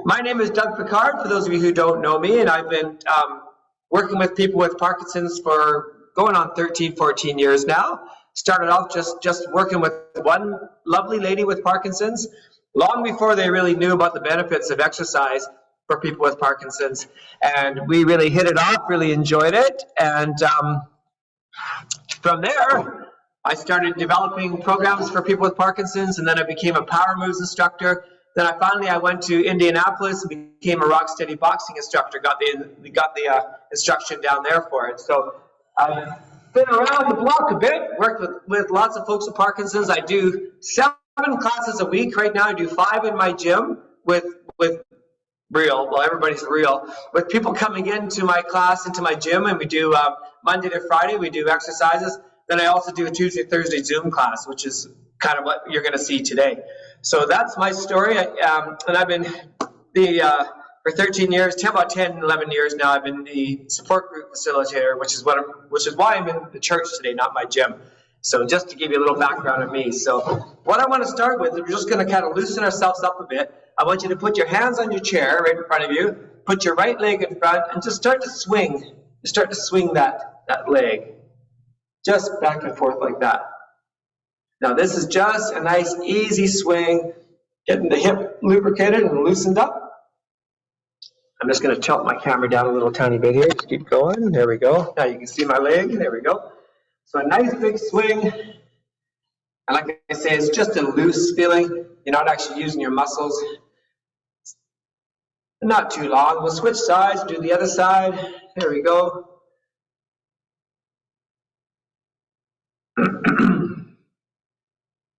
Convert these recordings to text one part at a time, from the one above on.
My name is Doug Picard, for those of you who don't know me, and I've been working with people with Parkinson's for going on 13, 14 years now. Started off just working with one lovely lady with Parkinson's, long before they really knew about the benefits of exercise for people with Parkinson's. And we really hit it off, really enjoyed it. And from there, I started developing programs for people with Parkinson's, and then I became a power moves instructor. Then I went to Indianapolis and became a rock steady boxing instructor, got the instruction down there for it. So I've been around the block a bit, worked with lots of folks with Parkinson's. I do 7 classes a week. Right now I do 5 in my gym with everybody's real, with people coming into my class, into my gym, and we do Monday to Friday, we do exercises. Then I also do a Tuesday, Thursday Zoom class, which is kind of what you're going to see today. So that's my story, and I've been for 13 years, about 10, 11 years now, I've been the support group facilitator, which is why I'm in the church today, not my gym. So just to give you a little background on me. So what I want to start with, we're just going to kind of loosen ourselves up a bit. I want you to put your hands on your chair right in front of you, put your right leg in front, and just start to swing. Start to swing that leg, just back and forth like that. Now this is just a nice easy swing, getting the hip lubricated and loosened up. I'm just going to tilt my camera down a little tiny bit here. Just keep going. There we go. Now you can see my leg. There we go. So a nice big swing. And like I say, it's just a loose feeling. You're not actually using your muscles. Not too long. We'll switch sides, do the other side. There we go.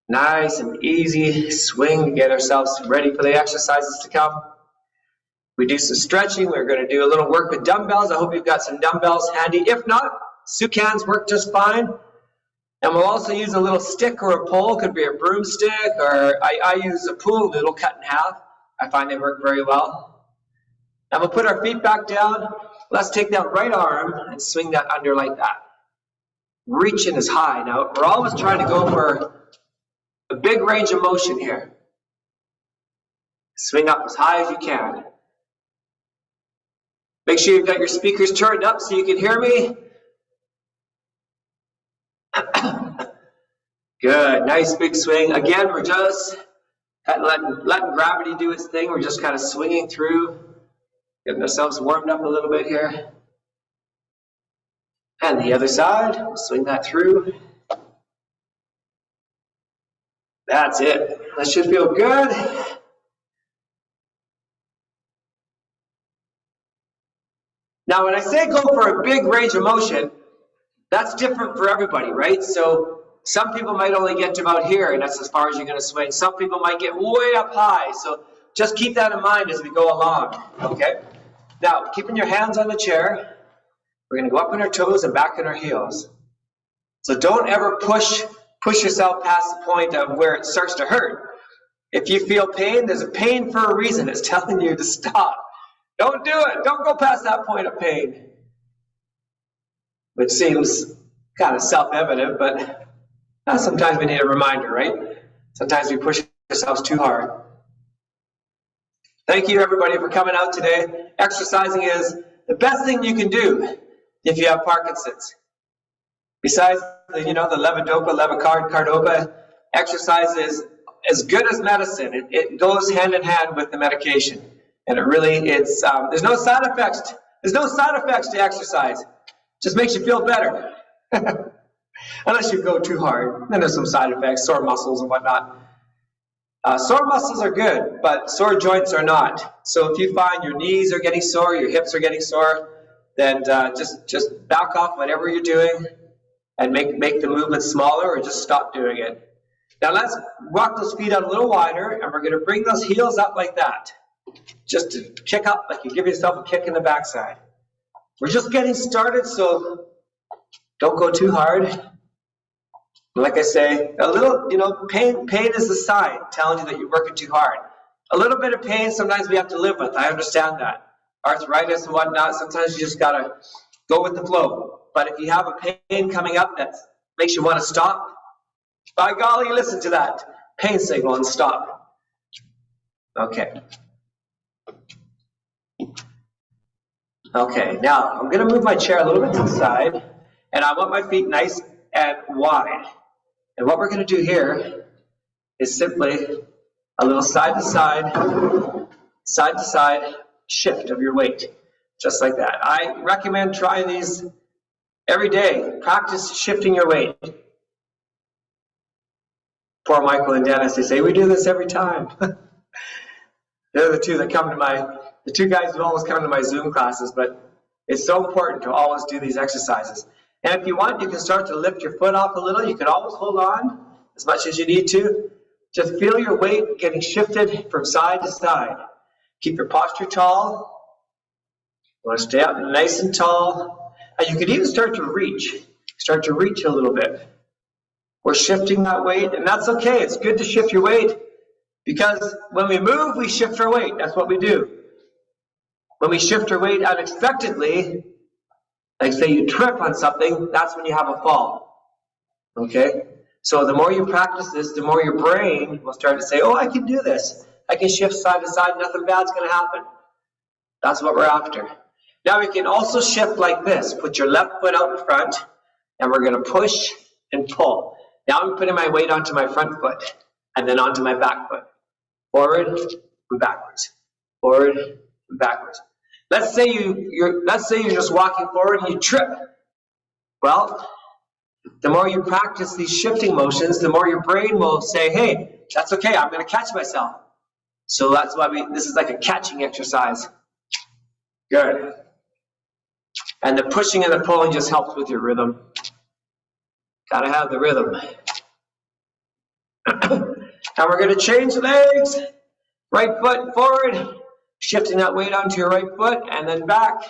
Nice and easy swing to get ourselves ready for the exercises to come. We do some stretching. We're going to do a little work with dumbbells. I hope you've got some dumbbells handy. If not, Sucans work just fine. And we'll also use a little stick or a pole. Could be a broomstick, or I use a pool noodle cut in half. I find they work very well. And we'll put our feet back down. Let's take that right arm and swing that under like that. Reaching as high. Now, we're always trying to go for a big range of motion here. Swing up as high as you can. Make sure you've got your speakers turned up so you can hear me. Good, nice big swing. Again, we're just letting gravity do its thing. We're just kind of swinging through, getting ourselves warmed up a little bit here. And the other side, we'll swing that through. That's it. That should feel good. Now, when I say go for a big range of motion, that's different for everybody, right? So some people might only get to about here, and that's as far as you're going to swing. Some people might get way up high. So just keep that in mind as we go along, okay? Now, keeping your hands on the chair, we're going to go up on our toes and back on our heels. So don't ever push yourself past the point of where it starts to hurt. If you feel pain, there's a pain for a reason. It's telling you to stop. Don't do it. Don't go past that point of pain. Which seems kind of self-evident, but sometimes we need a reminder, right? Sometimes we push ourselves too hard. Thank you, everybody, for coming out today. Exercising is the best thing you can do if you have Parkinson's. Besides, the levodopa, cardopa, exercise is as good as medicine. It goes hand in hand with the medication, and there's no side effects. There's no side effects to exercise. It just makes you feel better, unless you go too hard. Then there's some side effects, sore muscles and whatnot. Sore muscles are good, but sore joints are not. So if you find your knees are getting sore, your hips are getting sore, then just back off whatever you're doing and make the movement smaller, or just stop doing it. Now let's walk those feet out a little wider, and we're going to bring those heels up like that. Just to kick up, like you give yourself a kick in the backside. We're just getting started, so don't go too hard. Like I say, a little, pain is a sign telling you that you're working too hard. A little bit of pain sometimes we have to live with. I understand that. Arthritis and whatnot, sometimes you just got to go with the flow. But if you have a pain coming up that makes you want to stop, by golly, listen to that pain signal and stop. Okay. Okay, now I'm going to move my chair a little bit to the side, and I want my feet nice and wide. And what we're going to do here is simply a little side to side shift of your weight, just like that. I recommend trying these every day. Practice shifting your weight. Poor Michael and Dennis, they say, we do this every time. They're the two that come to the two guys who always come to my Zoom classes, but it's so important to always do these exercises. And if you want, you can start to lift your foot off a little. You can always hold on as much as you need to. Just feel your weight getting shifted from side to side. Keep your posture tall. You want to stay up nice and tall. And you can even start to reach a little bit. We're shifting that weight, and that's okay. It's good to shift your weight because when we move, we shift our weight. That's what we do. When we shift our weight unexpectedly, like say you trip on something, that's when you have a fall. Okay? So the more you practice this, the more your brain will start to say, oh, I can do this. I can shift side to side, nothing bad's going to happen. That's what we're after. Now we can also shift like this. Put your left foot out in front, and we're going to push and pull. Now I'm putting my weight onto my front foot, and then onto my back foot. Forward and backwards. Forward and backwards. Let's say you're just walking forward and you trip. Well, the more you practice these shifting motions, the more your brain will say, hey, that's okay, I'm going to catch myself. So that's why this is like a catching exercise. Good. And the pushing and the pulling just helps with your rhythm. Gotta have the rhythm. And we're going to change legs. Right foot forward, shifting that weight onto your right foot, and then back.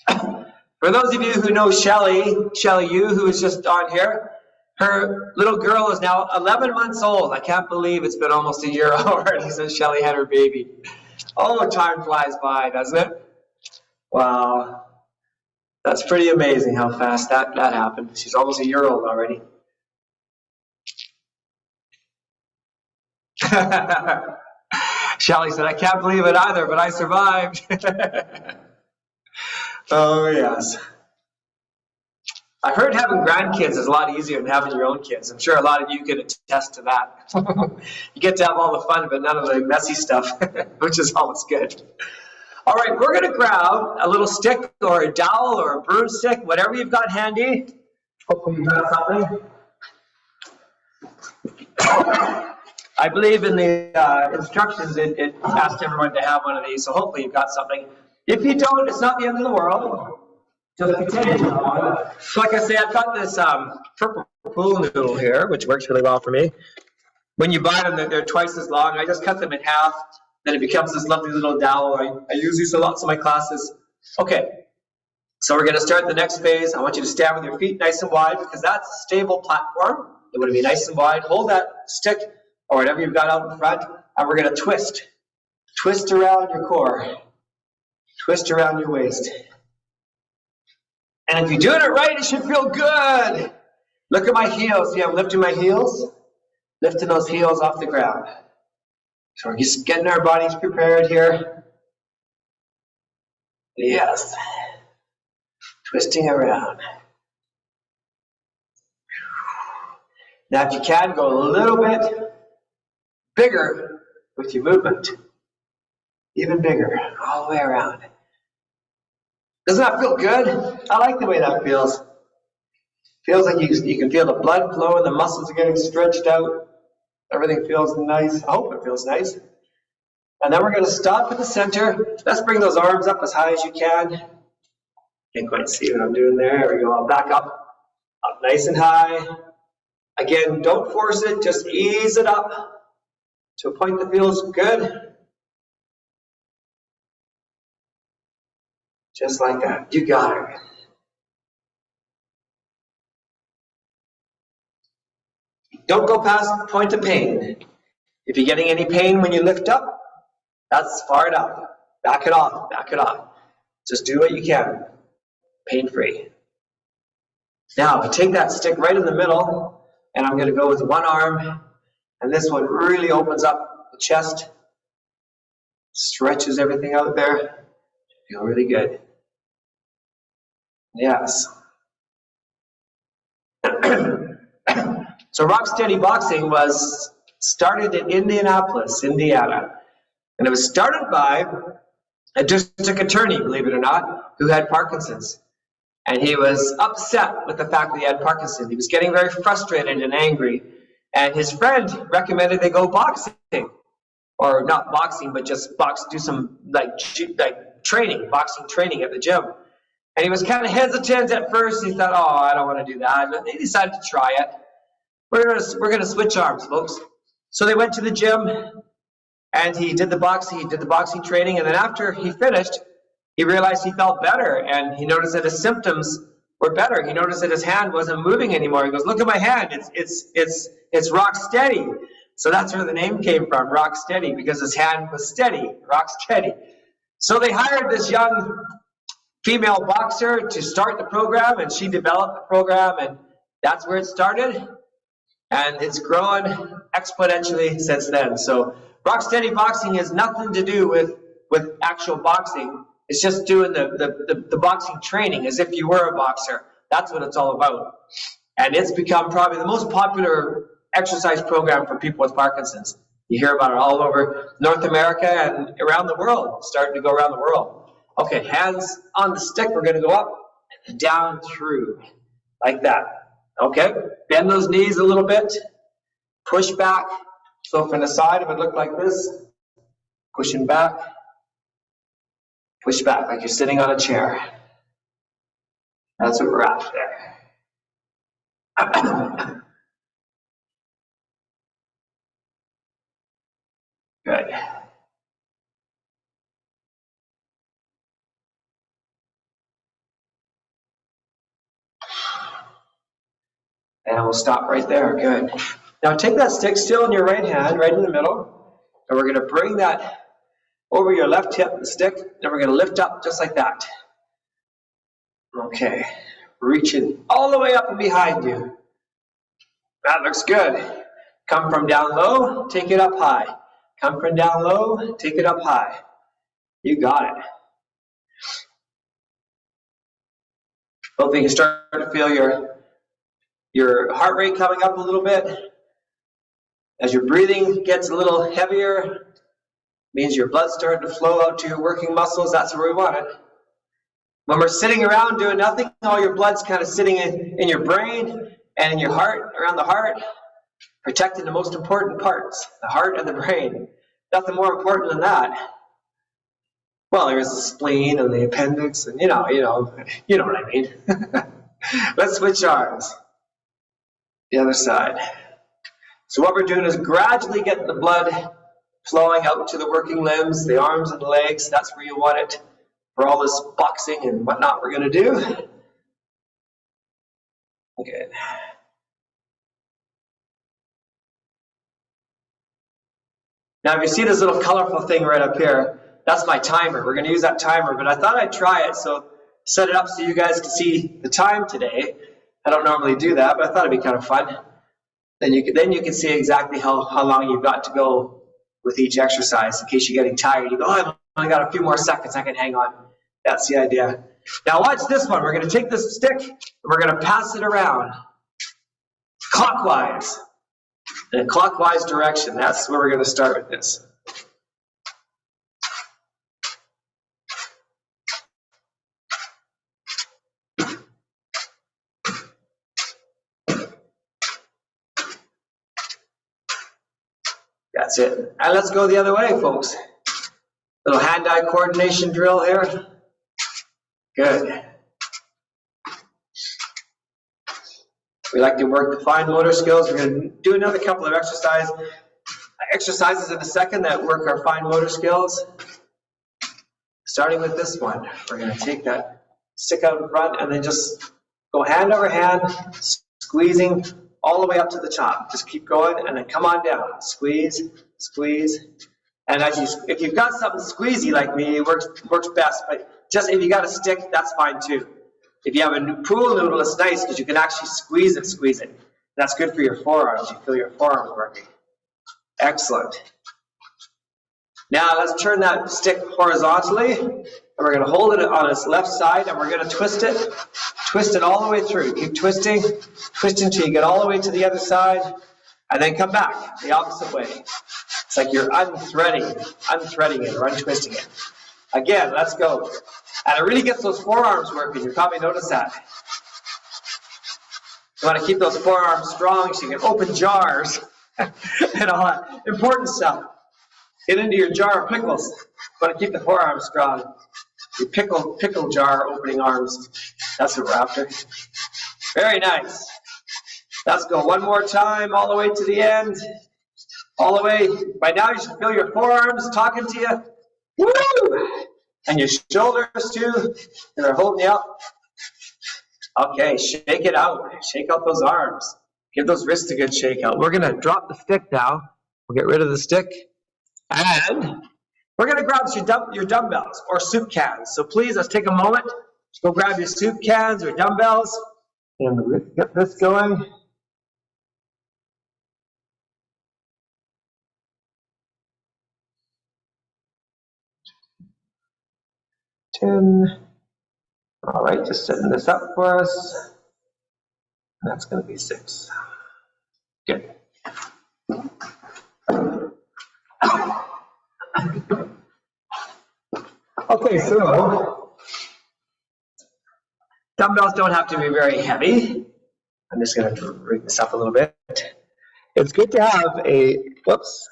For those of you who know Shelly Yu, who is just on here, her little girl is now 11 months old. I can't believe it's been almost a year already since Shelly had her baby. Oh, time flies by, doesn't it? Wow. That's pretty amazing how fast that happened. She's almost a year old already. Shelly said, I can't believe it either, but I survived. Oh, yes. I heard having grandkids is a lot easier than having your own kids. I'm sure a lot of you can attest to that. You get to have all the fun, but none of the messy stuff, which is always good. All right, we're going to grab a little stick or a dowel or a broomstick, whatever you've got handy. Hopefully you've got something. I believe in the instructions, it asked everyone to have one of these, so hopefully you've got something. If you don't, it's not the end of the world. Just continue on. So like I say, I've got this purple pool noodle here, which works really well for me. When you buy them, they're twice as long. I just cut them in half, then it becomes this lovely little dowel. I use these a lot in my classes. Okay, so we're going to start the next phase. I want you to stand with your feet nice and wide because that's a stable platform. It would be nice and wide. Hold that stick or whatever you've got out in front, and we're going to twist. Twist around your core. Twist around your waist. And if you're doing it right, it should feel good. Look at my heels. See, I'm lifting my heels. Lifting those heels off the ground. So we're just getting our bodies prepared here. Yes. Twisting around. Now if you can, go a little bit bigger with your movement. Even bigger, all the way around. Doesn't that feel good? I like the way that feels. Feels like you can feel the blood flowing, the muscles are getting stretched out. Everything feels nice. I hope it feels nice. And then we're going to stop at the center. Let's bring those arms up as high as you can. Can't quite see what I'm doing there. There we go. I'll back up nice and high. Again, don't force it. Just ease it up to a point that feels good. Just like that. You got it. Don't go past the point of pain. If you're getting any pain when you lift up, that's far enough. Back it off. Back it off. Just do what you can. Pain-free. Now, take that stick right in the middle, And I'm going to go with one arm, and this one really opens up the chest, stretches everything out there. Feel really good. Yes. So Rock Steady Boxing was started in Indianapolis, Indiana. And it was started by a district attorney, believe it or not, who had Parkinson's. And he was upset with the fact that he had Parkinson's. He was getting very frustrated and angry. And his friend recommended they go boxing. Or not boxing, but just do some training, boxing training at the gym. And he was kind of hesitant at first. He thought, oh, I don't want to do that. But they decided to try it. We're gonna switch arms, folks. So they went to the gym, and he did the boxing training, and then after he finished, he realized he felt better, and he noticed that his symptoms were better. He noticed that his hand wasn't moving anymore. He goes, look at my hand, it's rock steady. So that's where the name came from, Rock Steady, because his hand was steady, rock steady. So they hired this young female boxer to start the program, and she developed the program, and that's where it started. And it's grown exponentially since then. So Rock Steady Boxing has nothing to do with actual boxing. It's just doing the boxing training as if you were a boxer. That's what it's all about. And it's become probably the most popular exercise program for people with Parkinson's. You hear about it all over North America and around the world, starting to go around the world. Okay, hands on the stick. We're going to go up and down through like that. Okay, bend those knees a little bit, push back. So from the side, it would look like this, pushing back, push back, like you're sitting on a chair. That's what we're after there. Good. And we'll stop right there. Good. Now take that stick still in your right hand, right in the middle, and we're going to bring that over your left hip, the stick, and we're going to lift up just like that. Okay. Reaching all the way up and behind you. That looks good. Come from down low, take it up high. Come from down low, take it up high. You got it. Hopefully you can start to feel your heart rate coming up a little bit. As your breathing gets a little heavier, means your blood's starting to flow out to your working muscles. That's where we want it. When we're sitting around doing nothing, all your blood's kind of sitting in your brain and in your heart, around the heart, protecting the most important parts, the heart and the brain. Nothing more important than that. Well, there's the spleen and the appendix, and you know what I mean. Let's switch arms. The other side. So what we're doing is gradually getting the blood flowing out to the working limbs, the arms and the legs. That's where you want it for all this boxing and whatnot we're going to do. Good. Now if you see this little colorful thing right up here, that's my timer. We're going to use that timer, but I thought I'd try it, so set it up so you guys can see the time today. I don't normally do that, but I thought it'd be kind of fun. Then you can see exactly how long you've got to go with each exercise. In case you're getting tired, you go, oh, I've only got a few more seconds, I can hang on. That's the idea. Now watch this one. We're going to take this stick and we're going to pass it around clockwise, in a clockwise direction. That's where we're going to start with this. That's it. And let's go the other way, folks. Little hand-eye coordination drill here. Good. We like to work the fine motor skills. We're going to do another couple of exercises in a second that work our fine motor skills. Starting with this one. We're going to take that stick out in front and then just go hand over hand, squeezing all the way up to the top. Just keep going and then come on down. Squeeze, squeeze. And if you've got something squeezy like me, it works best. But just if you got a stick, that's fine too. If you have a pool noodle, it's nice because you can actually squeeze it. That's good for your forearms. You feel your forearms working. Excellent. Now let's turn that stick horizontally, and we're going to hold it on its left side, and we're going to twist it. Twist it all the way through. Keep twisting, twisting until you get all the way to the other side, and then come back the opposite way. It's like you're unthreading it or untwisting it. Again, let's go. And it really gets those forearms working. You probably noticed that. You want to keep those forearms strong so you can open jars and all that important stuff. Get into your jar of pickles. You want to keep the forearms strong. Your pickle jar opening arms. That's what we're after. Very nice. Let's go one more time, all the way to the end. All the way. By now you should feel your forearms talking to you. Woo! And your shoulders too. They're holding you up. Okay, shake it out. Shake out those arms. Give those wrists a good shake out. We're going to drop the stick now. We'll get rid of the stick. And we're going to grab your dumbbells or soup cans. So please, let's take a moment. Just go grab your soup cans or dumbbells. And we'll get this going. All right, just setting this up for us. That's going to be 6. Good. Okay, so dumbbells don't have to be very heavy. I'm just going to bring this up a little bit. It's good to have a, whoops,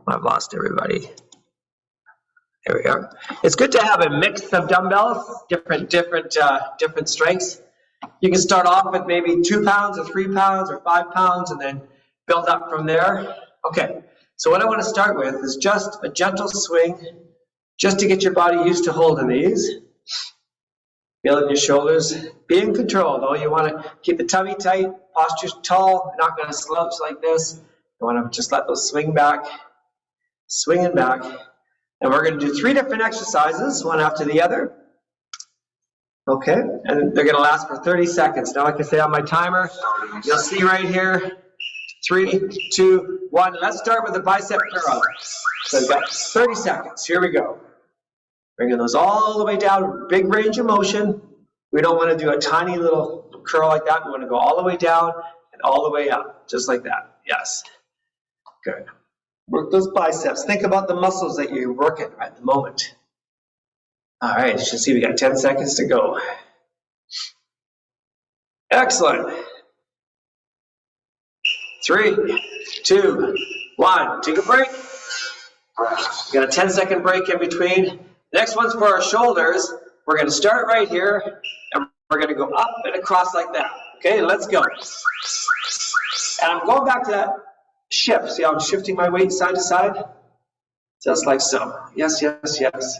I've lost everybody. There we are. It's good to have a mix of dumbbells, different strengths. You can start off with maybe 2 pounds or 3 pounds or 5 pounds and then build up from there. Okay, so what I want to start with is just a gentle swing, just to get your body used to holding these. Feeling your shoulders. Be in control though. You want to keep the tummy tight, posture tall. You're not going to slouch like this. You want to just let those swing back, swinging back. And we're going to do 3 different exercises, one after the other. Okay, and they're going to last for 30 seconds. Now, like I say on my timer, you'll see right here, 3, 2, 1. Let's start with the bicep curl. So we've got 30 seconds. Here we go. Bringing those all the way down, big range of motion. We don't want to do a tiny little curl like that. We want to go all the way down and all the way up, just like that. Yes. Good. Work those biceps. Think about the muscles that you're working at the moment. All right, you should see we got 10 seconds to go. Excellent. 3, 2, 1. Take a break. We got a 10-second break in between. Next one's for our shoulders. We're going to start right here, and we're going to go up and across like that. Okay, let's go. And I'm going back to that shift. See how I'm shifting my weight side to side? Just like so. Yes, yes, yes.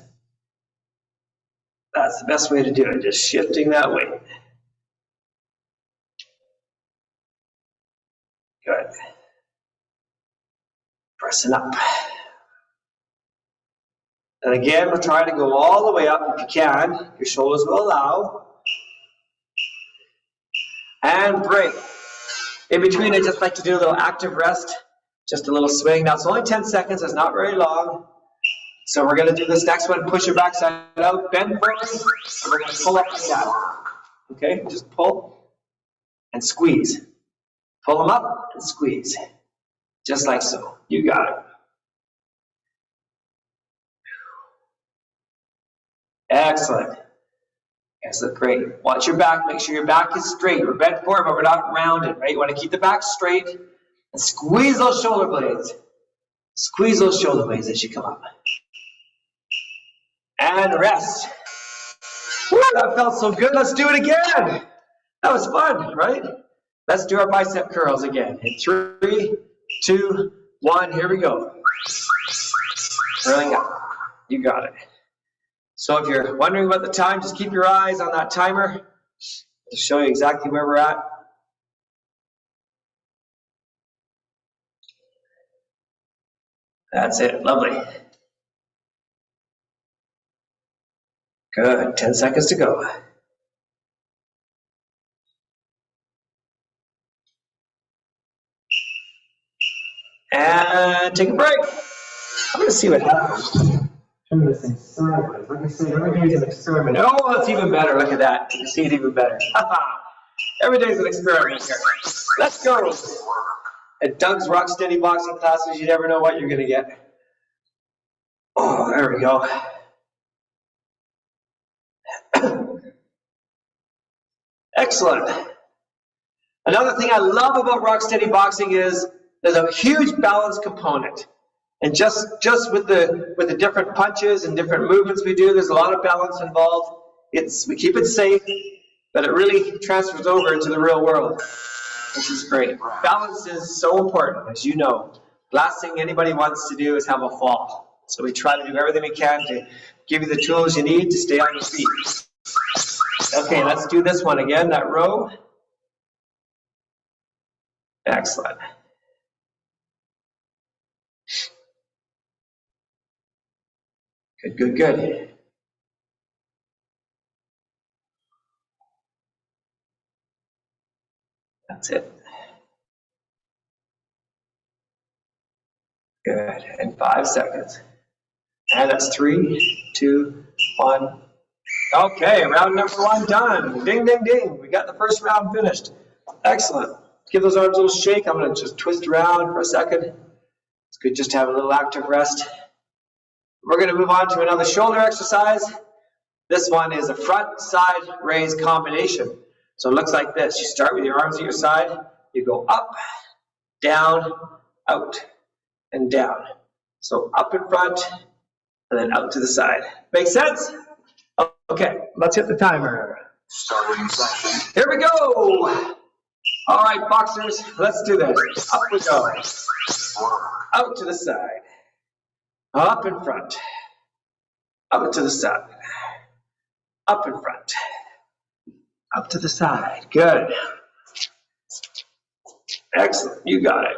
That's the best way to do it, just shifting that weight. Good. Pressing up. And again, we're trying to go all the way up if you can. Your shoulders will allow. And break. In between, I just like to do a little active rest. Just a little swing. Now, it's only 10 seconds. It's not very long. So we're going to do this next one. Push your backside out. Bend forward. And we're going to pull up and down. Okay? Just pull and squeeze. Pull them up and squeeze. Just like so. You got it. Excellent. Excellent. Great. Watch your back. Make sure your back is straight. We're bent forward, but we're not rounded, right? You want to keep the back straight and squeeze those shoulder blades. Squeeze those shoulder blades as you come up. And rest. Woo, that felt so good. Let's do it again. That was fun, right? Let's do our bicep curls again. In 3, 2, 1. Here we go. Curling up. You got it. So if you're wondering about the time, just keep your eyes on that timer to show you exactly where we're at. That's it. Lovely. Good. 10 seconds to go. And take a break. I'm going to see what happens. Turn this thing sideways. Like I said, every day is an experiment. Oh, it's even better. Look at that. You can see it even better. Every day is an experiment here. Let's go. At Doug's Rock Steady Boxing classes, you never know what you're going to get. Oh, there we go. Excellent. Another thing I love about Rock Steady Boxing is there's a huge balance component. And just with the different punches and different movements we do, there's a lot of balance involved. We keep it safe, but it really transfers over into the real world, which is great. Balance is so important, as you know. Last thing anybody wants to do is have a fall. So we try to do everything we can to give you the tools you need to stay on your feet. Okay, let's do this one again, that row. Excellent. Good, good, good. That's it. Good, and 5 seconds. And that's 3, 2, 1. Okay, round number 1 done. Ding, ding, ding. We got the first round finished. Excellent. Give those arms a little shake. I'm going to just twist around for a second. It's good just to have a little active rest. We're going to move on to another shoulder exercise. This one is a front side raise combination. So it looks like this. You start with your arms at your side. You go up, down, out, and down. So up in front, and then out to the side. Make sense? Okay, let's hit the timer. Starting session. Here we go. All right, boxers, let's do this. Up we go. Out to the side. Up in front. Up to the side. Up in front. Up to the side. Good. Excellent. You got it.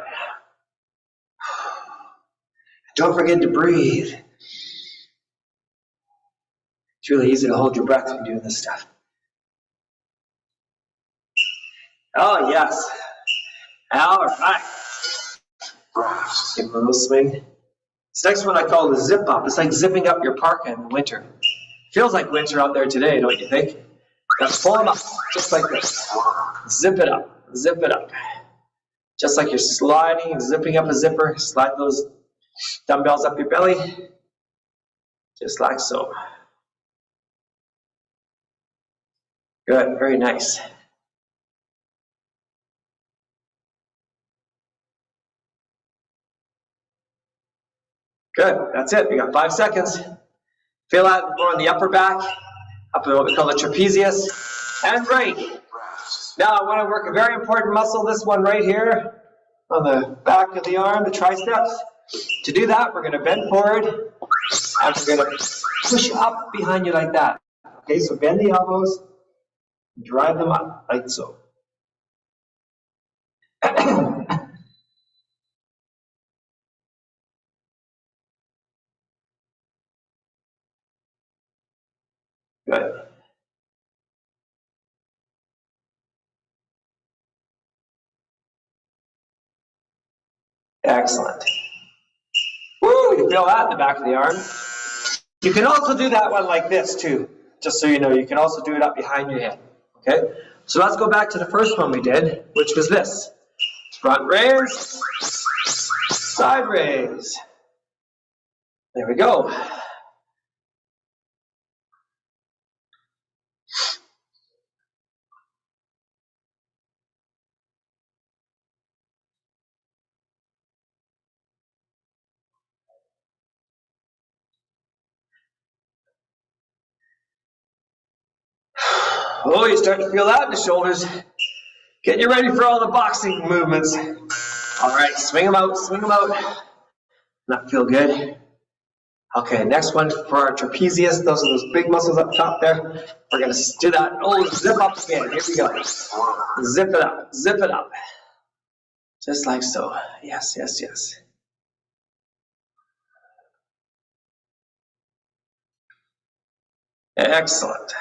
Don't forget to breathe. It's really easy to hold your breath when doing this stuff. Oh, yes. All right. Give it a little swing. This next one I call the zip up. It's like zipping up your parka in the winter. Feels like winter out there today, don't you think? Now pull them up, just like this. Zip it up, zip it up. Just like you're sliding, zipping up a zipper. Slide those dumbbells up your belly. Just like so. Good, very nice. Good, that's it. You got 5 seconds. Feel that more on the upper back, up in what we call the trapezius, and break. Now I want to work a very important muscle, this one right here, on the back of the arm, the triceps. To do that, we're going to bend forward, and we're going to push up behind you like that. Okay, so bend the elbows, drive them up, like so. Good. Excellent. Woo, you feel that in the back of the arm. You can also do that one like this too, just so you know. You can also do it up behind your head. Okay? So let's go back to the first one we did, which was this. Front raise, side raise. There we go. Oh, you start to feel that in the shoulders. Getting you ready for all the boxing movements. All right, swing them out, swing them out. That feel good? Okay, next one for our trapezius. Those are those big muscles up top there. We're going to do that. Oh, zip up again. Here we go. Zip it up, zip it up. Just like so. Yes, yes, yes. Excellent.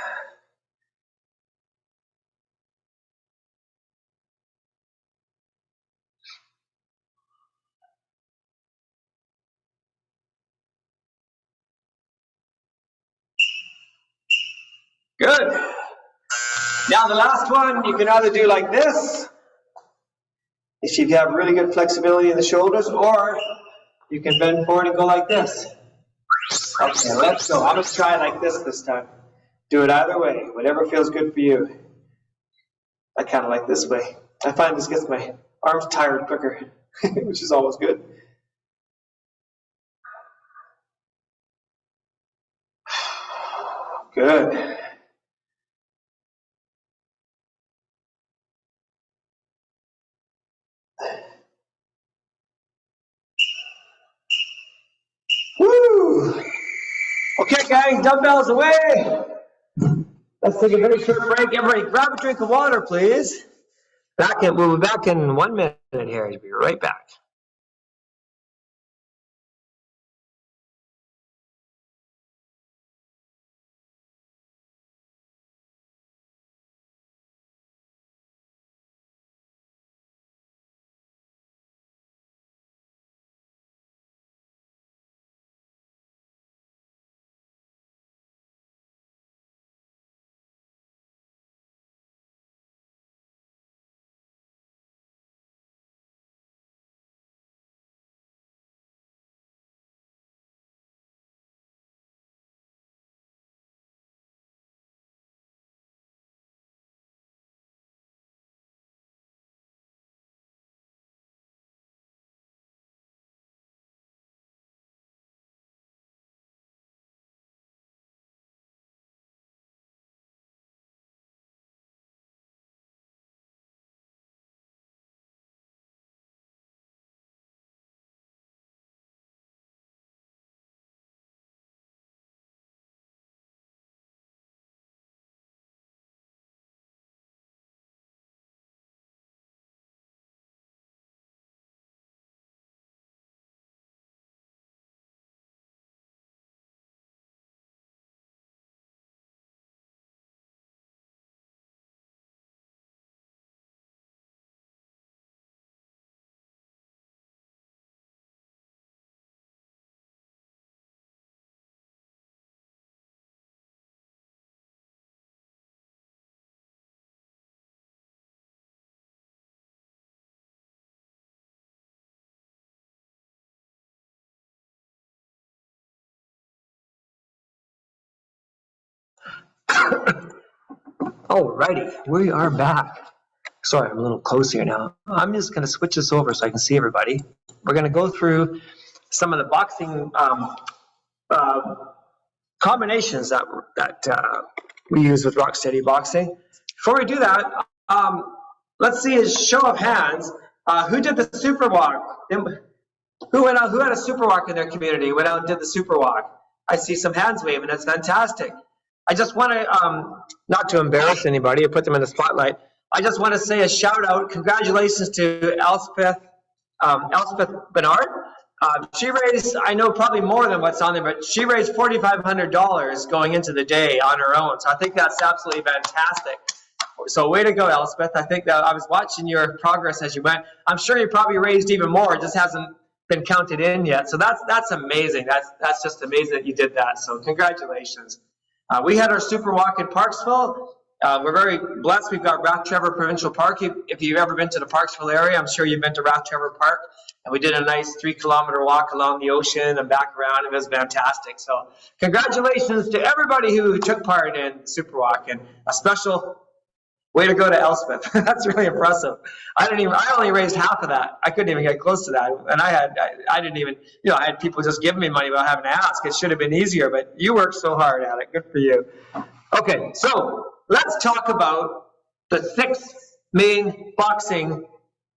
Good. Now the last one, you can either do like this, if you have really good flexibility in the shoulders, or you can bend forward and go like this. Okay, let's go. I'm going to try like this time. Do it either way, whatever feels good for you. I kind of like this way. I find this gets my arms tired quicker, which is always good. Good. Woo! Okay, gang, dumbbells away. Let's take a very short break. Everybody, grab a drink of water, please. We'll be back in 1 minute here. We'll be right back. Alrighty, we are back. Sorry, I'm a little close here now. I'm just going to switch this over so I can see everybody. We're going to go through some of the boxing combinations that we use with Rocksteady Boxing. Before we do that, let's see a show of hands. Who did the Superwalk? Who had a Superwalk in their community? Went out and did the Superwalk. I see some hands waving. That's fantastic. I just want to, not to embarrass anybody or put them in the spotlight, I just want to say a shout out, congratulations to Elspeth Bernard. She raised, I know probably more than what's on there, but she raised $4,500 going into the day on her own. So I think that's absolutely fantastic. So way to go, Elspeth. I think that I was watching your progress as you went. I'm sure you probably raised even more. It just hasn't been counted in yet. So that's amazing. That's just amazing that you did that. So congratulations. We had our Super Walk in Parksville. We're very blessed. We've got Rath Trevor Provincial Park. If you've ever been to the Parksville area, I'm sure you've been to Rath Trevor Park. And we did a nice 3-kilometer walk along the ocean and back around. It was fantastic. So congratulations to everybody who took part in Super Walk, and a special way to go to Elspeth. That's really impressive. I only raised half of that. I couldn't even get close to that. And I didn't even, I had people just giving me money without having to ask. It should have been easier, but you worked so hard at it. Good for you. Okay, so let's talk about the 6 main boxing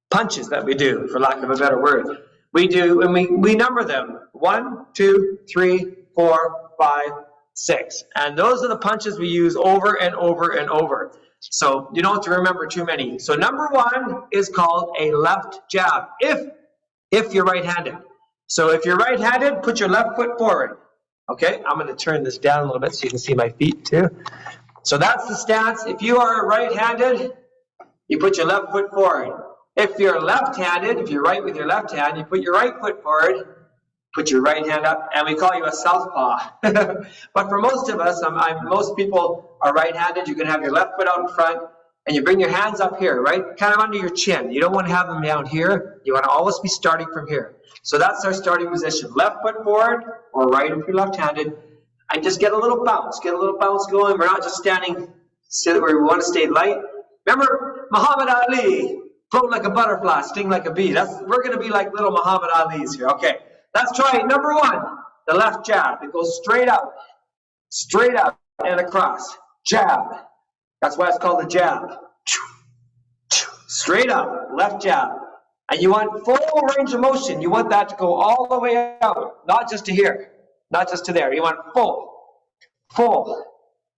punches that we do, for lack of a better word. We do, and we number them 1, 2, 3, 4, 5, 6. And those are the punches we use over and over and over. So you don't have to remember too many. So number 1 is called a left jab, if you're right-handed. So if you're right-handed, put your left foot forward. Okay, I'm going to turn this down a little bit so you can see my feet too. So that's the stance. If you are right-handed, you put your left foot forward. If you're left-handed, if you're right with your left hand, you put your right foot forward Put your right hand up, and we call you a southpaw. But for most of us, most people are right-handed. You can have your left foot out in front, and you bring your hands up here, right? Kind of under your chin. You don't want to have them down here. You want to always be starting from here. So that's our starting position. Left foot forward, or right if you're left-handed, and just get a little bounce. Get a little bounce going. We're not just standing where we want to stay light. Remember Muhammad Ali, float like a butterfly, sting like a bee. We're going to be like little Muhammad Alis here. Okay, let's try it. Number one, the left jab. It goes straight out, and across. Jab. That's why it's called a jab. Straight up, left jab. And you want full range of motion. You want that to go all the way out, not just to here, not just to there. You want full.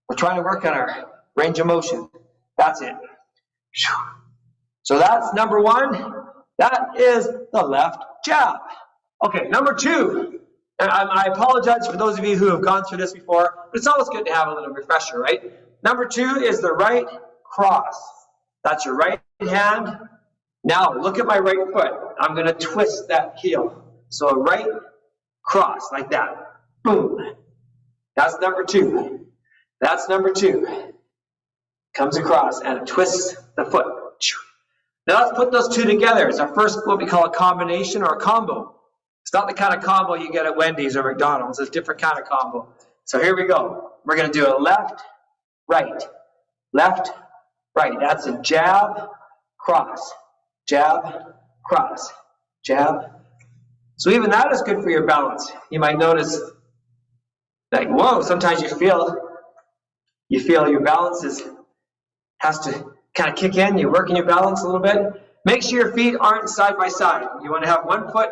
We're trying to work on our range of motion. That's it. So that's number one. That is the left jab. Okay, number two. And I apologize for those of you who have gone through this before, but it's always good to have a little refresher, right? Number two is the right cross. That's your right hand. Now look at my right foot. I'm going to twist that heel. So a right cross like that. Boom. That's number two. That's number two. Comes across and it twists the foot. Now let's put those two together. It's our first, what we call a combination or a combo. It's not the kind of combo you get at Wendy's or McDonald's. It's a different kind of combo. So here we go. We're going to do a left, right, left, right. That's a jab, cross, jab, cross, jab. So even that is good for your balance. You might notice, like, whoa, sometimes you feel your balance has to kind of kick in. You're working your balance a little bit. Make sure your feet aren't side by side. You want to have one foot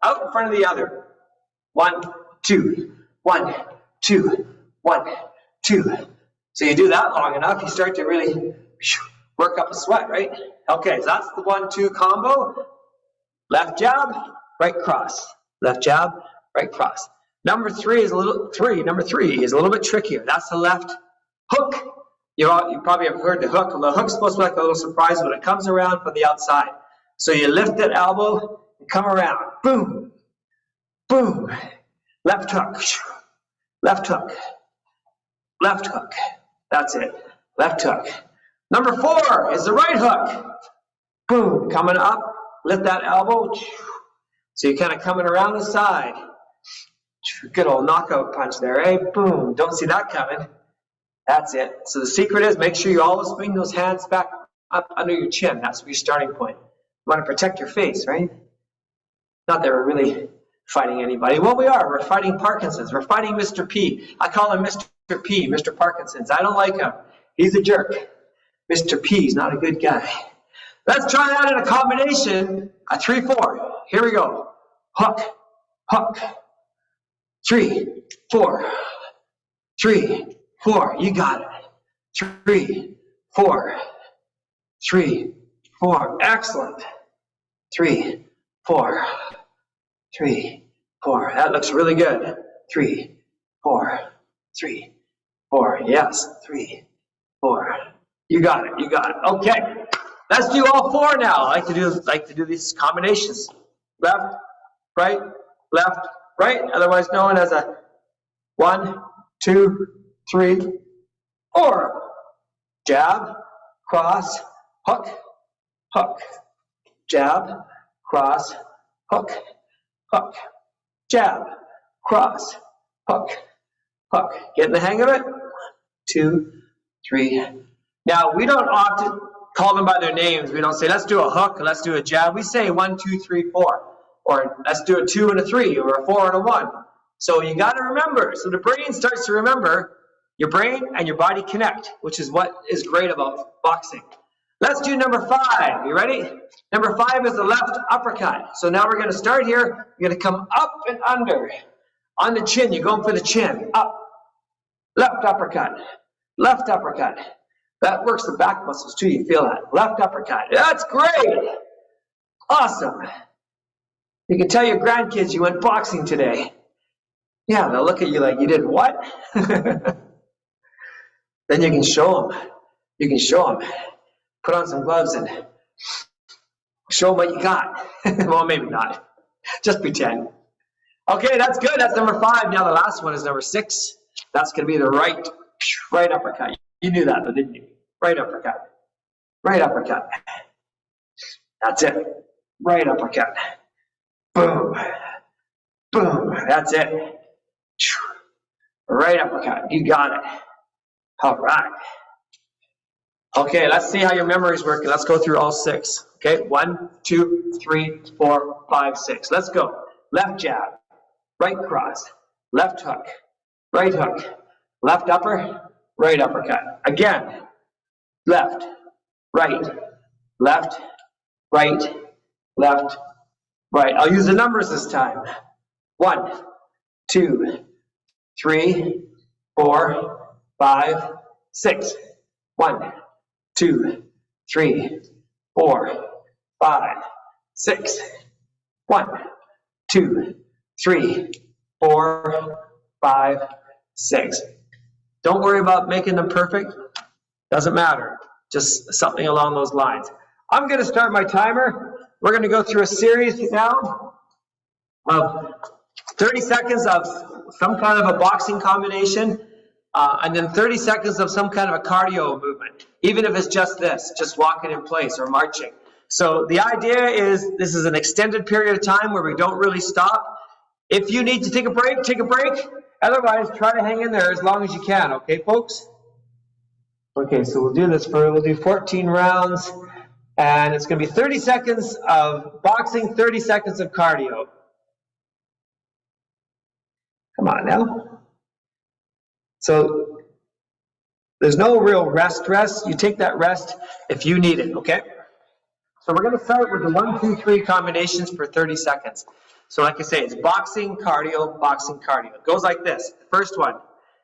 out in front of the other. 1, 2, 1, 2, 1, 2. So you do that long enough, you start to really work up a sweat, right? Okay, so that's the 1-2 combo. Left jab, right cross. Left jab, right cross. Number three is a little bit trickier. That's the left hook. You probably have heard the hook. The hook's supposed to be like a little surprise when it comes around from the outside. So you lift that elbow and come around. Boom, boom. Left hook, left hook, left hook. That's it. Left hook. Number 4 is the right hook. Boom, coming up. Lift that elbow. So you're kind of coming around the side. Good old knockout punch there, eh? Boom. Don't see that coming. That's it. So the secret is make sure you always bring those hands back up under your chin. That's your starting point. You want to protect your face, right? Not that we're really fighting anybody. Well, we are. We're fighting Parkinson's. We're fighting Mr. P. I call him Mr. P, Mr. Parkinson's. I don't like him. He's a jerk. Mr. P's not a good guy. Let's try that in a combination. A 3-4. Here we go. Hook, hook. 3, 4. 3, 4. You got it. 3, 4. 3, 4. Excellent. 3, 4. 3, 4. That looks really good. 3, 4. 3, 4. Yes. 3, 4. You got it. You got it. Okay. Let's do all 4 now. I like to do these combinations. Left, right, otherwise known as a 1, 2, 3, 4. Jab, cross, hook, hook. Jab, cross, hook, hook. Jab, cross, hook, hook. Getting the hang of it? 2, 3. Now, we don't often call them by their names. We don't say, let's do a hook, let's do a jab. We say 1, 2, 3, 4. Or let's do a 2 and a 3, or a 4 and a 1. So you got to remember. So the brain starts to remember. Your brain and your body connect, which is what is great about boxing. Let's do number 5. You ready? Number 5 is the left uppercut. So now we're going to start here. You're going to come up and under. On the chin, you're going for the chin. Up. Left uppercut. Left uppercut. That works the back muscles too. You feel that. Left uppercut. That's great. Awesome. You can tell your grandkids you went boxing today. Yeah, they'll look at you like, you did what? Then you can show them. You can show them. Put on some gloves and show them what you got. Well, maybe not. Just pretend. Okay, that's good. That's number 5. Now the last one is number 6. That's going to be the right uppercut. You knew that, though, didn't you? Right uppercut. Right uppercut. That's it. Right uppercut. Boom. Boom. That's it. Right uppercut. You got it. All right. Okay, let's see how your memory is working. Let's go through all 6. Okay, 1, 2, 3, 4, 5, 6. Let's go. Left jab. Right cross. Left hook. Right hook. Left upper. Right uppercut. Again. Left. Right. Left. Right. Left. Right. I'll use the numbers this time. 1, 2, 3, 4, 5, 6. 1, 2, 3, 4, 5, 6. 1, 2, 3, 4, 5, 6. Don't worry about making them perfect. Doesn't matter. Just something along those lines. I'm going to start my timer. We're going to go through a series now of 30 seconds of some kind of a boxing combination, and then 30 seconds of some kind of a cardio movement, even if it's just this, just walking in place or marching. So the idea is this is an extended period of time where we don't really stop. If you need to take a break, take a break. Otherwise, try to hang in there as long as you can, okay, folks? Okay, so we'll do 14 rounds, and it's going to be 30 seconds of boxing, 30 seconds of cardio. Come on now. So there's no real rest. You take that rest if you need it, okay? So we're going to start with the 1, 2, 3 combinations for 30 seconds. So like I say, it's boxing, cardio, boxing, cardio. It goes like this. The first one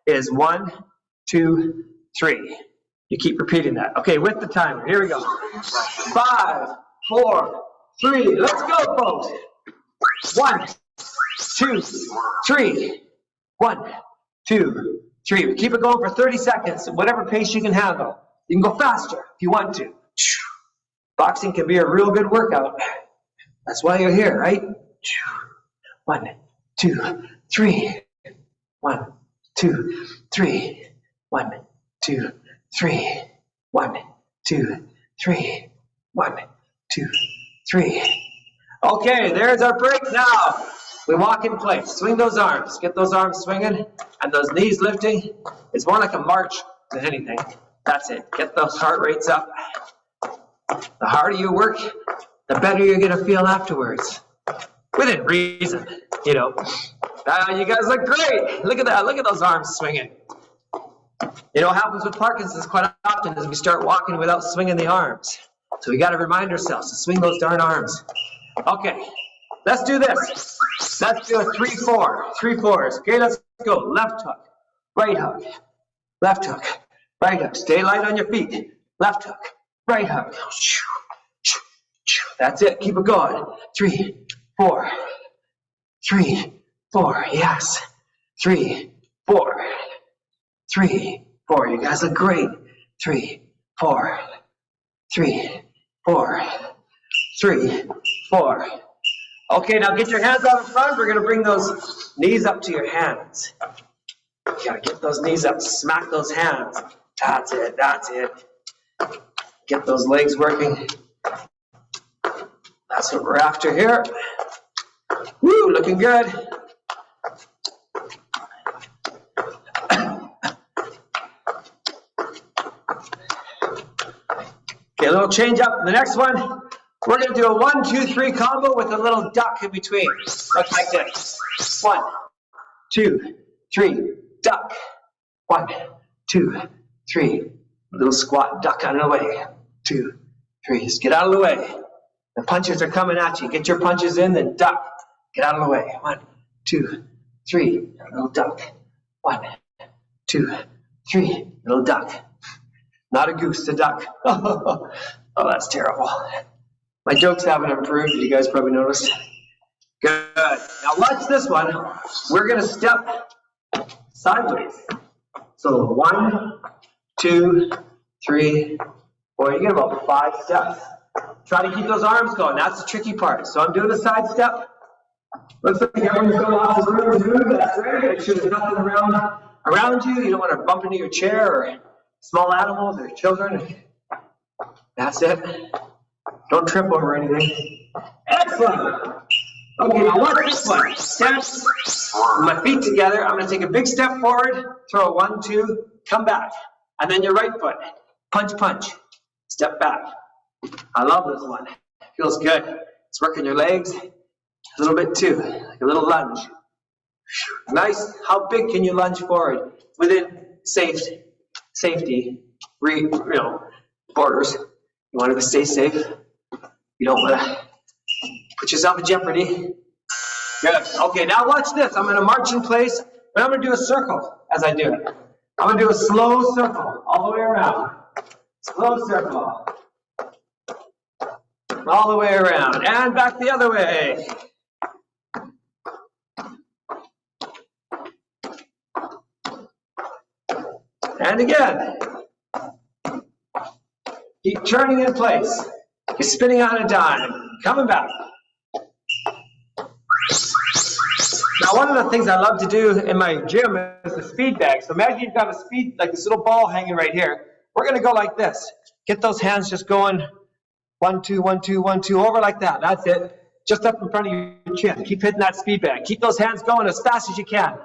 is 1, 2, 3. You keep repeating that. Okay, with the timer. Here we go. 5, 4, 3. Let's go, folks. 1, 2, 3. 1, 2, 3. We keep it going for 30 seconds, whatever pace you can handle. You can go faster if you want to. Boxing can be a real good workout. That's why you're here, right? 1, 2, 3. 1, 2, 3. 1, 2, 3. 1, 2, 3. 1, 2, 3. Okay, there's our break now. We walk in place. Swing those arms. Get those arms swinging and those knees lifting. It's more like a march than anything. That's it. Get those heart rates up. The harder you work, the better you're going to feel afterwards. Within reason, you know. You guys look great. Look at that. Look at those arms swinging. You know what happens with Parkinson's quite often is we start walking without swinging the arms. So we got to remind ourselves to swing those darn arms. Okay, let's do this. Let's do a 3-4. 3-4s. Okay, let's go. Left hook, right hook, left hook, right hook. Stay light on your feet. Left hook, right hook. That's it. Keep it going. 3, 4. 3, 4. Yes. 3, 4. 3, 4. You guys look great. 3, 4. 3, 4. 3, 4. Okay, now get your hands out in front. We're going to bring those knees up to your hands. You got to get those knees up. Smack those hands. That's it. That's it. Get those legs working. That's what we're after here. Woo, looking good. Okay, a little change up. The next one, we're going to do a 1, 2, 3 combo with a little duck in between. Look like this. 1, 2, 3, duck. 1, 2, 3. Little squat duck out of the way. 2, 3. Just get out of the way. The punches are coming at you. Get your punches in, then duck. Get out of the way. 1, 2, 3. Little duck. 1, 2, 3. Little duck. Not a goose, a duck. Oh, that's terrible. My jokes haven't improved. You guys probably noticed. Good. Now watch this one. We're going to step sideways. So 1, 2, 3, 4. You get about 5 steps. Try to keep those arms going. That's the tricky part. So I'm doing a side step. Looks like everyone's got lots of room to move. That's great. Make sure there's nothing around you. You don't want to bump into your chair or small animals or children. That's it. Don't trip over anything. Excellent. Okay, now watch this one. Steps. My feet together. I'm going to take a big step forward. Throw a 1, 2, come back. And then your right foot. Punch, punch. Step back. I love this one. Feels good. It's working your legs. A little bit too, like a little lunge. Nice. How big can you lunge forward? Within safety, borders. You want to stay safe. You don't want to put yourself in jeopardy. Good. Okay, now watch this. I'm going to march in place, but I'm going to do a circle as I do it. I'm going to do a slow circle all the way around. Slow circle. All the way around. And back the other way. And again. Keep turning in place. You're spinning on a dime. Coming back. Now, one of the things I love to do in my gym is the speed bag. So imagine you've got a speed, like this little ball hanging right here. We're going to go like this. Get those hands just going 1, 2, 1, 2, 1, 2, over like that. That's it. Just up in front of your chin. Keep hitting that speed bag. Keep those hands going as fast as you can.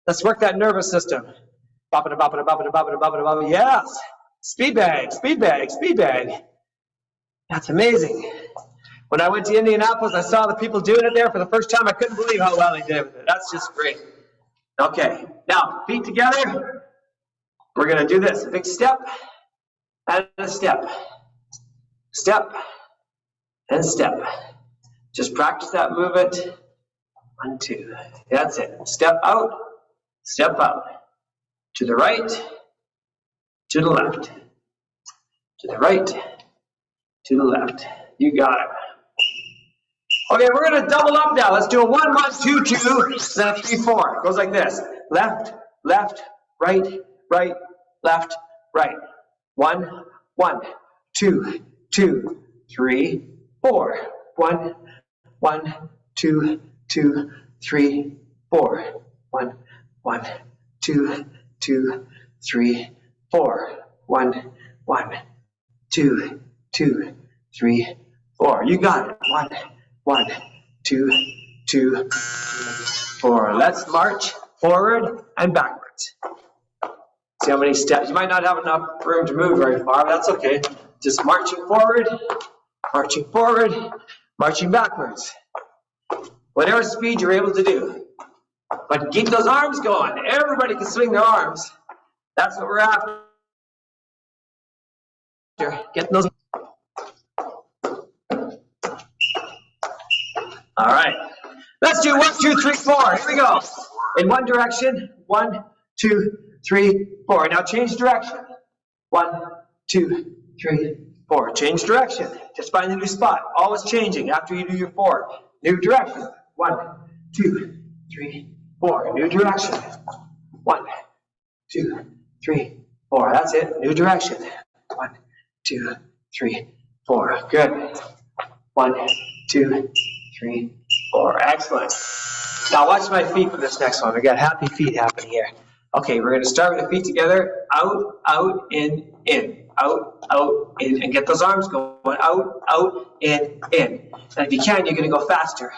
Let's work that nervous system. Bop-a-da, bop-a-da, bop-a-da, bop-a-da, bop-a-da, bop-a-da. Yes. Speed bag, speed bag, speed bag. That's amazing. When I went to Indianapolis, I saw the people doing it there for the first time. I couldn't believe how well they did with it. That's just great. Okay, now feet together. We're going to do this. A big step and a step. Step and step. Just practice that movement. 1, 2. That's it. Step out. Step out. To the right. To the left. To the right. To the left. You got it. Okay, we're going to double up now. Let's do a 1, 1, 2, 2, then a 3, 4. It goes like this. Left, left, right, right, left, right. 1, 1, 2, 2, 3, 4. 1, 1, 2, 2, 3, 4. 1, 1, 2, 2, 3, 4. 1, 1, 2, 2, 3, 4. You got it. 1, 1, 2, 2, 3, 4. Let's march forward and backwards. See how many steps. You might not have enough room to move very far, but that's okay. Just marching forward, marching backwards. Whatever speed you're able to do. But keep those arms going. Everybody can swing their arms. That's what we're after. Getting those. All right. Let's do 1, 2, 3, 4. Here we go. In one direction. 1, 2, 3, 4. Now change direction. 1, 2, 3, 4. Change direction. Just find a new spot. Always changing after you do your 4. New direction. 1, 2, 3, 4. New direction. 1, 2, 3, 4. That's it. New direction. 1, 2, 3, 4. Good. 1, 2, 3, 4. Excellent. Now watch my feet for this next one. We got happy feet happening here. Okay, we're going to start with the feet together. Out, out, in, in. Out, out, in. And get those arms going. Out, out, in, in. And if you can, you're going to go faster.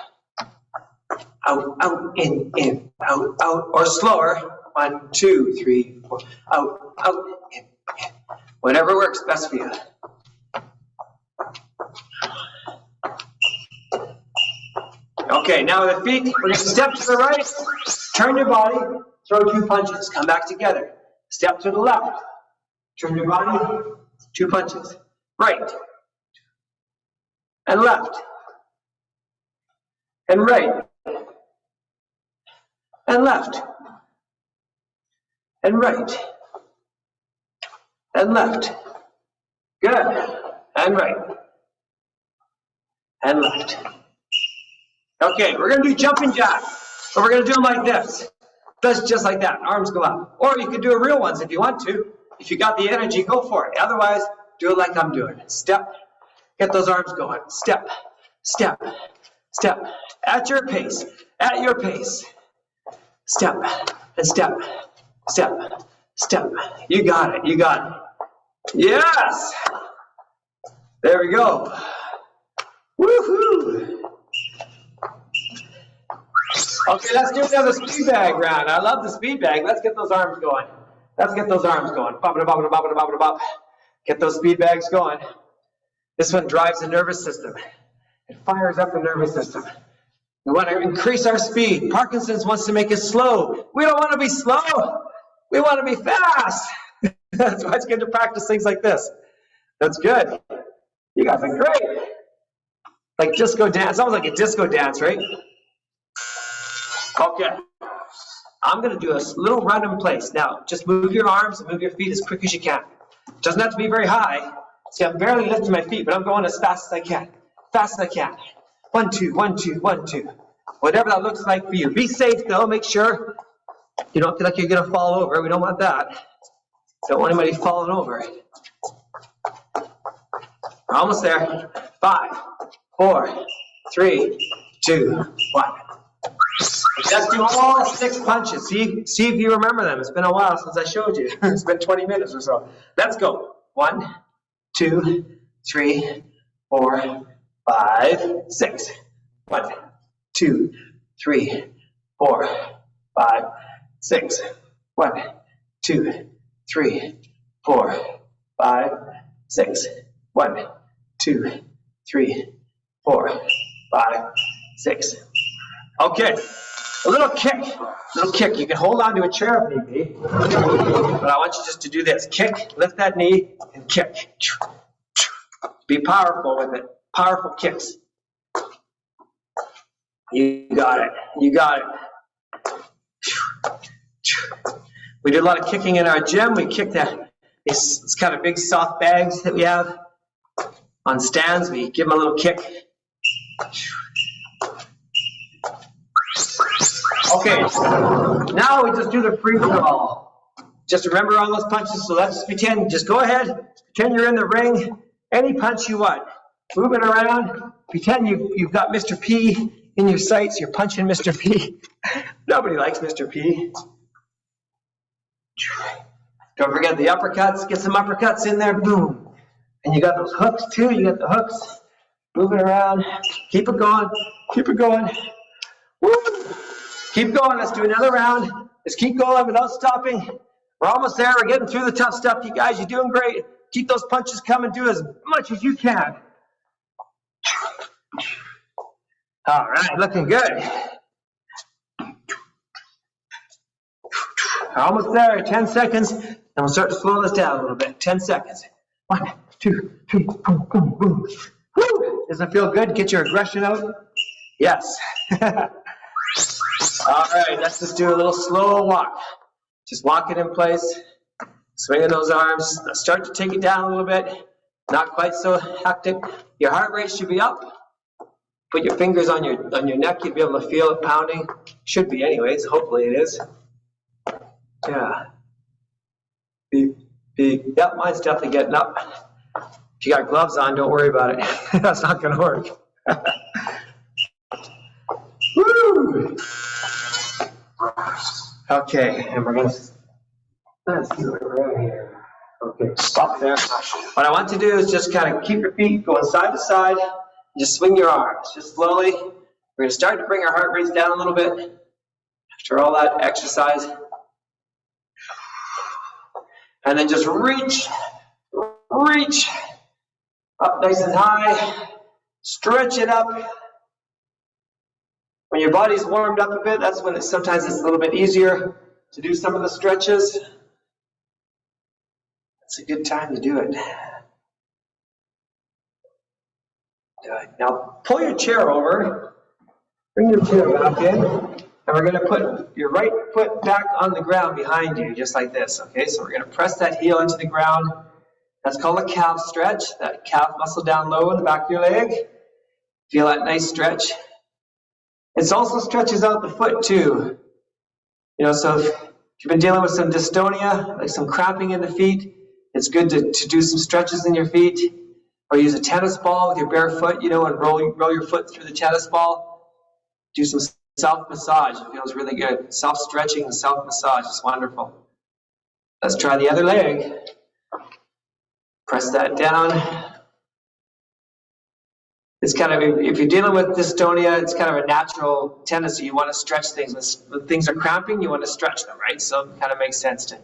Out, out, in, out, out. Or slower. 1, 2, 3, 4. Out, out, in. Whatever works best for you. Okay, now with the feet, we're going to step to the right, turn your body, throw 2 punches, come back together. Step to the left, turn your body, 2 punches. Right, and left, and right, and left, and right, and left. Good. And right, and left. Okay, we're going to do jumping jacks, but we're going to do them like this. Just like that. Arms go up. Or you can do a real ones if you want to. If you got the energy, go for it. Otherwise, do it like I'm doing. Step. Get those arms going. Step, step, step, at your pace, at your pace. Step, and step, step, step. You got it, you got it. Yes! There we go. Woohoo! Okay, let's do another speed bag round. I love the speed bag. Let's get those arms going. Let's get those arms going. Bop, bop, bop, bop, bop, bop. Get those speed bags going. This one drives the nervous system. It fires up the nervous system. We want to increase our speed. Parkinson's wants to make us slow. We don't want to be slow. We want to be fast. That's why it's good to practice things like this. That's good. You guys are great. Like disco dance. Sounds like a disco dance, right? Okay. I'm going to do a little run in place. Now, just move your arms and move your feet as quick as you can. It doesn't have to be very high. See, I'm barely lifting my feet, but I'm going as fast as I can. Fast as I can. 1, 2, 1, 2, 1, 2. Whatever that looks like for you. Be safe, though. Make sure you don't feel like you're going to fall over. We don't want that. Don't want anybody falling over. We're almost there. 5, 4, 3, 2, 1. Let's do all 6 punches. See if you remember them. It's been a while since I showed you. It's been 20 minutes or so. Let's go. 1, 2, 3, 4, 5, 6. 1, 2, 3, 4, 5, 6. 1, 2, 3, 4, 5, 6. 1, 2, 3, 4, 5, 6. Okay, a little kick. You can hold on to a chair if need be, but I want you just to do this. Kick, lift that knee, and kick. Be powerful with it. Powerful kicks. You got it. You got it. We do a lot of kicking in our gym. We kick these kind of big soft bags that we have on stands. We give them a little kick. Okay, now we just do the free for all. Just remember all those punches, so let's pretend, just go ahead, pretend you're in the ring, any punch you want. Move it around, pretend you've got Mr. P in your sights, you're punching Mr. P. Nobody likes Mr. P. Don't forget the uppercuts, get some uppercuts in there, boom. And you got those hooks too, you got the hooks. Move it around, keep it going, keep it going. Woo! Keep going, let's do another round. Let's keep going without stopping. We're almost there, we're getting through the tough stuff. You guys, you're doing great. Keep those punches coming, do as much as you can. All right, looking good. Almost there, 10 seconds. And we'll start to slow this down a little bit. 10 seconds. 1, 2, 3, boom, boom, boom. Woo! Doesn't it feel good? Get your aggression out? Yes. All right, let's just do a little slow walk. Just walk it in place, swinging those arms. Let's start to take it down a little bit. Not quite so hectic. Your heart rate should be up. Put your fingers on your neck. You'll be able to feel it pounding. Should be anyways. Hopefully it is. Yeah. Beep, beep. Yep, mine's definitely getting up. If you got gloves on, don't worry about it. That's not going to work. Woo! Okay, and we're going to, let's see what we're at here. Okay, stop there. What I want to do is just kind of keep your feet going side to side. Just swing your arms, just slowly. We're going to start to bring our heart rates down a little bit after all that exercise. And then just reach up nice and high. Stretch it up. When your body's warmed up a bit, that's when sometimes it's a little bit easier to do some of the stretches. It's a good time to do it. Now pull your chair over, bring your chair back in, and we're going to put your right foot back on the ground behind you, just like this, okay? So we're going to press that heel into the ground. That's called a calf stretch, that calf muscle down low in the back of your leg. Feel that nice stretch. It also stretches out the foot too. You know, so if you've been dealing with some dystonia, like some cramping in the feet, it's good to do some stretches in your feet. Or use a tennis ball with your bare foot, you know, and roll your foot through the tennis ball. Do some self-massage. It feels really good. Self-stretching and self-massage is wonderful. Let's try the other leg. Press that down. It's kind of, if you're dealing with dystonia, it's kind of a natural tendency. You want to stretch things. When things are cramping, you want to stretch them, right? So it kind of makes sense to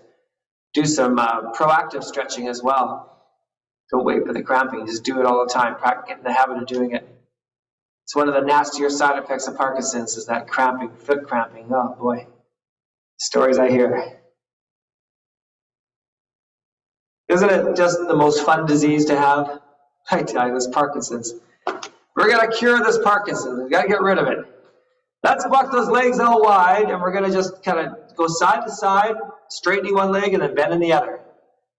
do some proactive stretching as well. Don't wait for the cramping. Just do it all the time. Get in the habit of doing it. It's one of the nastier side effects of Parkinson's is that cramping, foot cramping. Oh boy, stories I hear. Isn't it just the most fun disease to have? I tell you, this Parkinson's. We're going to cure this Parkinson's. We've got to get rid of it. Let's walk those legs all wide, and we're going to just kind of go side to side, straightening one leg and then bending the other.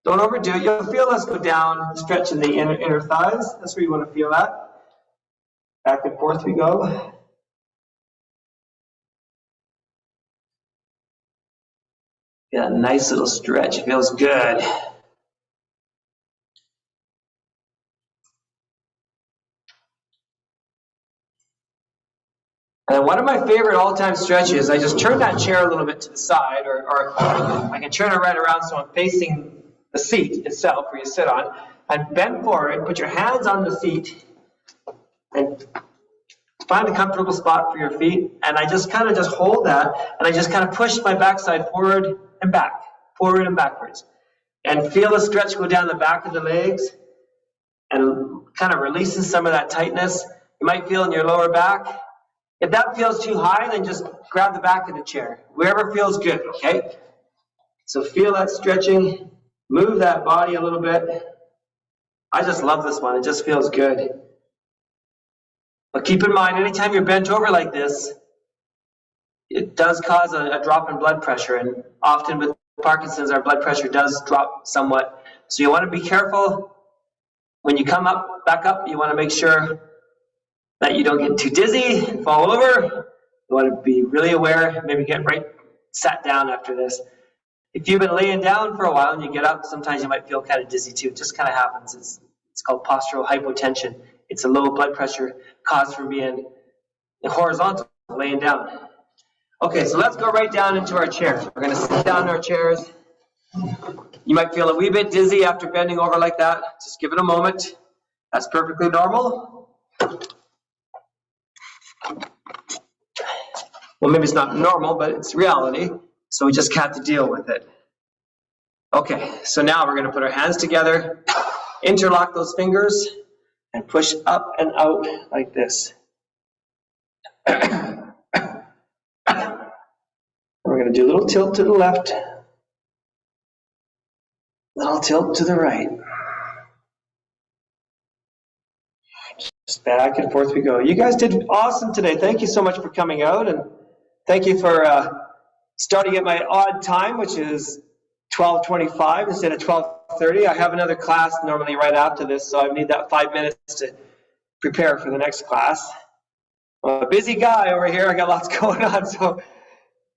Don't overdo it. You'll feel us go down, stretching the inner thighs. That's where you want to feel that. Back and forth we go. Yeah, nice little stretch. It feels good. And one of my favorite all-time stretches, I just turn that chair a little bit to the side, or I can turn it right around so I'm facing the seat itself where you sit on, and bend forward, put your hands on the seat, and find a comfortable spot for your feet, and I just kind of just hold that, and I just kind of push my backside forward and backwards, and feel the stretch go down the back of the legs, and kind of releasing some of that tightness. You might feel in your lower back. If that feels too high, then just grab the back of the chair, wherever feels good, okay? So feel that stretching, move that body a little bit. I just love this one, it just feels good. But keep in mind, anytime you're bent over like this, it does cause a drop in blood pressure, and often with Parkinson's, our blood pressure does drop somewhat. So you want to be careful. When you come back up, you want to make sure that you don't get too dizzy, fall over. You want to be really aware, maybe get right sat down after this. If you've been laying down for a while and you get up, sometimes you might feel kind of dizzy too. It just kind of happens. It's called postural hypotension. It's a low blood pressure caused from being horizontal, laying down. Okay, so let's go right down into our chairs. We're going to sit down in our chairs. You might feel a wee bit dizzy after bending over like that. Just give it a moment. That's perfectly normal. Well, maybe it's not normal, but it's reality. So we just have to deal with it. Okay, so now we're going to put our hands together, interlock those fingers, and push up and out like this. We're going to do a little tilt to the left, little tilt to the right. Just back and forth we go. You guys did awesome today. Thank you so much for coming out, and thank you for starting at my odd time, which is 12:25 instead of 12:30. I have another class normally right after this, so I need that 5 minutes to prepare for the next class. I'm a busy guy over here. I got lots going on, so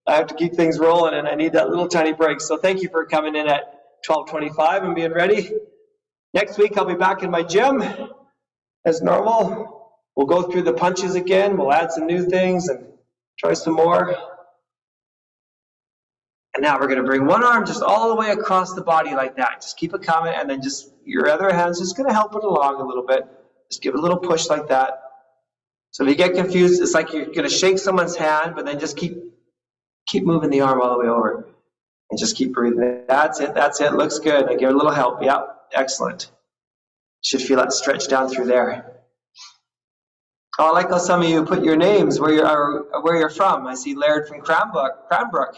I have to keep things rolling, and I need that little tiny break. So thank you for coming in at 12:25 and being ready. Next week, I'll be back in my gym as normal. We'll go through the punches again. We'll add some new things and try some more. And now we're going to bring one arm just all the way across the body like that. Just keep it coming, and then just your other hand's just going to help it along a little bit. Just give it a little push like that. So if you get confused, it's like you're going to shake someone's hand, but then just keep moving the arm all the way over. And just keep breathing. That's it, that's it. Looks good. And give it a little help. Yep, excellent. Should feel that stretch down through there. Oh, I like how some of you put your names where you're from. I see Laird from Cranbrook.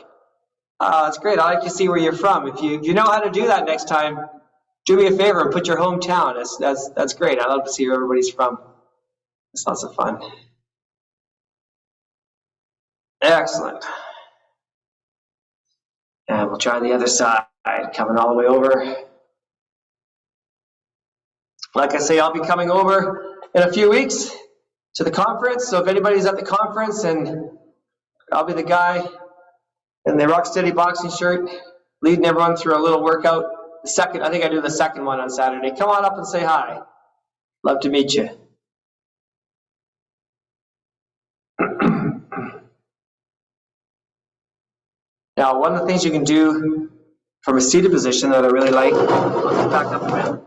That's great. I like to see where you're from. If you know how to do that next time, do me a favor and put your hometown. That's great. I love to see where everybody's from. It's lots of fun. Excellent. And we'll try the other side, coming all the way over. Like I say, I'll be coming over in a few weeks to the conference. So if anybody's at the conference, and I'll be the guy in the Rocksteady boxing shirt, leading everyone through a little workout. I think I do the second one on Saturday. Come on up and say hi. Love to meet you. Now, one of the things you can do from a seated position that I really like, back up a bit,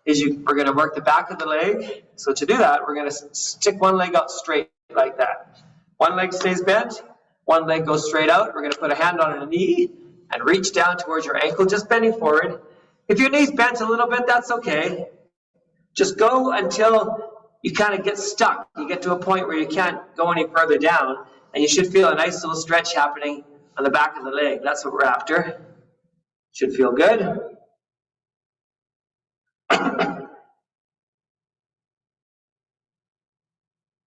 is we're going to work the back of the leg. So to do that, we're going to stick one leg out straight like that. One leg stays bent, one leg goes straight out. We're going to put a hand on a knee and reach down towards your ankle, just bending forward. If your knee's bent a little bit, that's okay. Just go until you kind of get stuck. You get to a point where you can't go any further down, and you should feel a nice little stretch happening on the back of the leg. That's what we're after. Should feel good.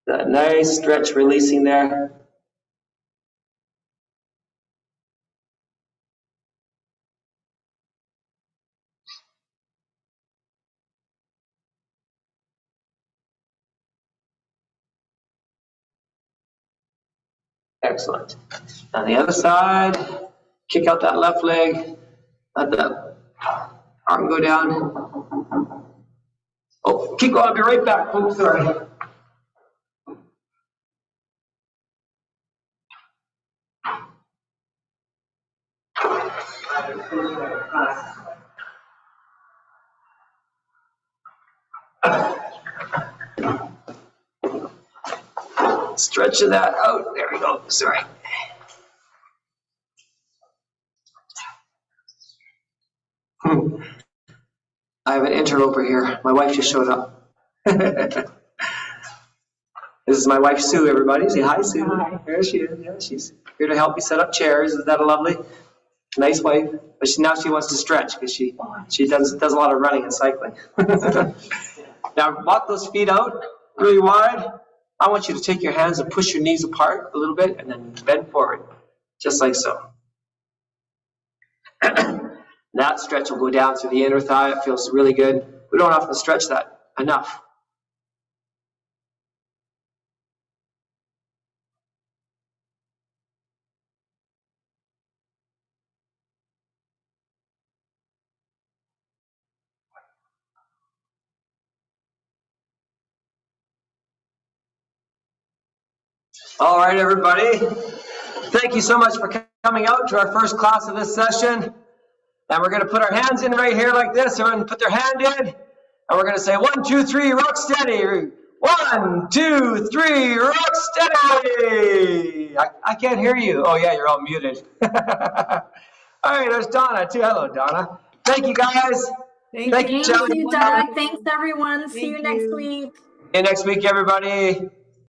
That nice stretch releasing there. Excellent. On the other side, kick out that left leg. Let that arm go down. Oh, keep going. I'll be right back, folks. Sorry. Stretching that out. There we go. Sorry. I have an interloper here. My wife just showed up. This is my wife, Sue, everybody. Say hi, Sue. Hi. There she is. Yeah, she's here to help me set up chairs. Isn't that a lovely, nice wife? But now she wants to stretch because she does a lot of running and cycling. Now walk those feet out really wide. I want you to take your hands and push your knees apart a little bit and then bend forward, just like so. That stretch will go down through the inner thigh. It feels really good. We don't often stretch that enough. All right, everybody. Thank you so much for coming out to our first class of this session. And we're going to put our hands in right here like this. Everyone put their hand in. And we're going to say 1, 2, 3, rock steady. 1, 2, 3, rock steady. I can't hear you. Oh, yeah, you're all muted. All right, there's Donna, too. Hello, Donna. Thank you, guys. Thank you, Doug. Thanks, everyone. See you next week. See you next week, everybody.